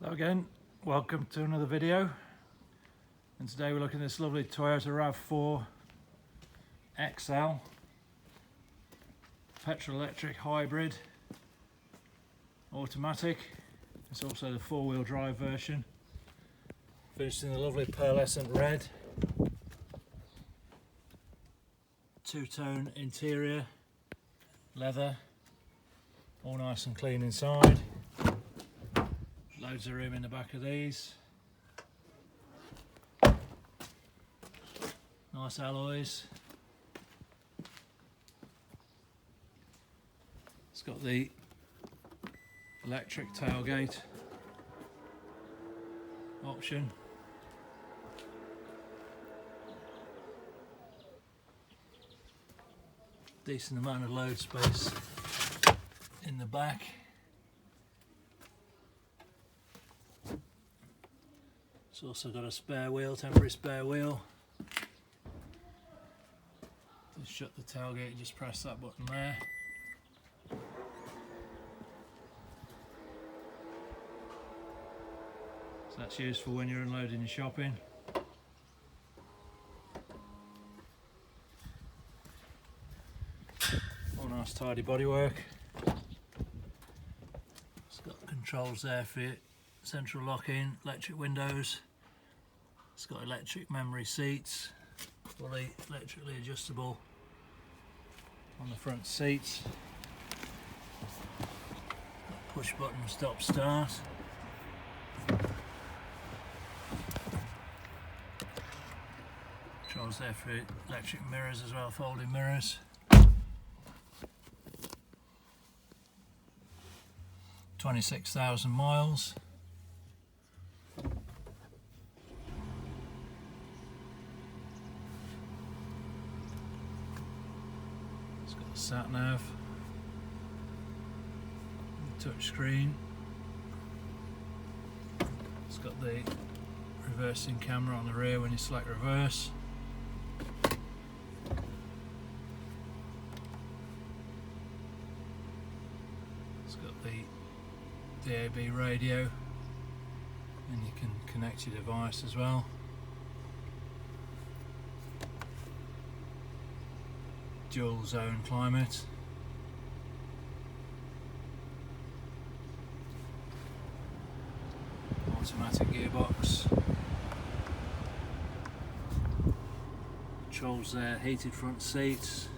Hello again, welcome to another video, and today we're looking at this lovely Toyota RAV4 XL petrol electric hybrid automatic. It's also the four-wheel drive version, finished in the lovely pearlescent red, two-tone interior, leather, all nice and clean inside. Loads of room in the back of these. Nice alloys. It's got the electric tailgate option. Decent amount of load space in the back. It's also got a spare wheel, temporary spare wheel. To shut the tailgate, just press that button there. So that's useful when you're unloading your shopping. All nice tidy bodywork. It's got controls there for your central locking, electric windows. It's got electric memory seats, fully electrically adjustable on the front seats. Push button stop start. Controls there for electric mirrors as well, folding mirrors. 26,000 miles. It's got a sat nav, touch screen. It's got the reversing camera on the rear when you select reverse. It's got the DAB radio, and you can connect your device as well. Dual zone climate. Automatic gearbox. Controls there, heated front seats.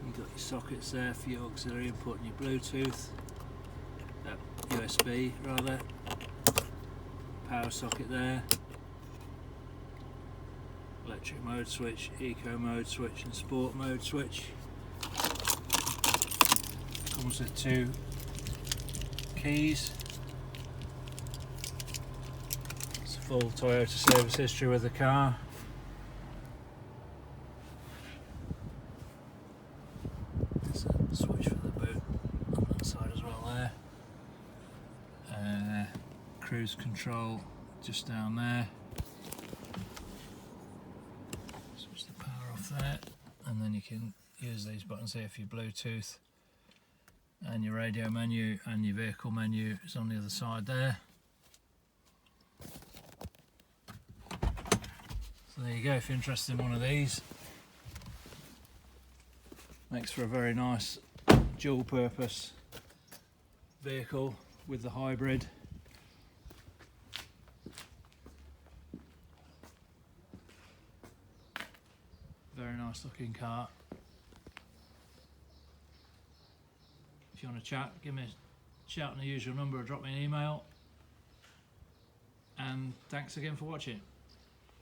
You've got your sockets there for your auxiliary input and your Bluetooth. USB rather. Power socket there. Electric mode switch, eco mode switch and sport mode switch. Comes with two keys. It's a full Toyota service history with the car. There's a switch for the boot on that side as well there. Cruise control just down there. Switch the power off there, and then you can use these buttons here for your Bluetooth, and your radio menu and your vehicle menu is on the other side there. So there you go, if you're interested in one of these. Makes for a very nice dual purpose vehicle with the hybrid. Very nice looking car. If you want to chat, give me a shout on the usual number or drop me an email. And thanks again for watching.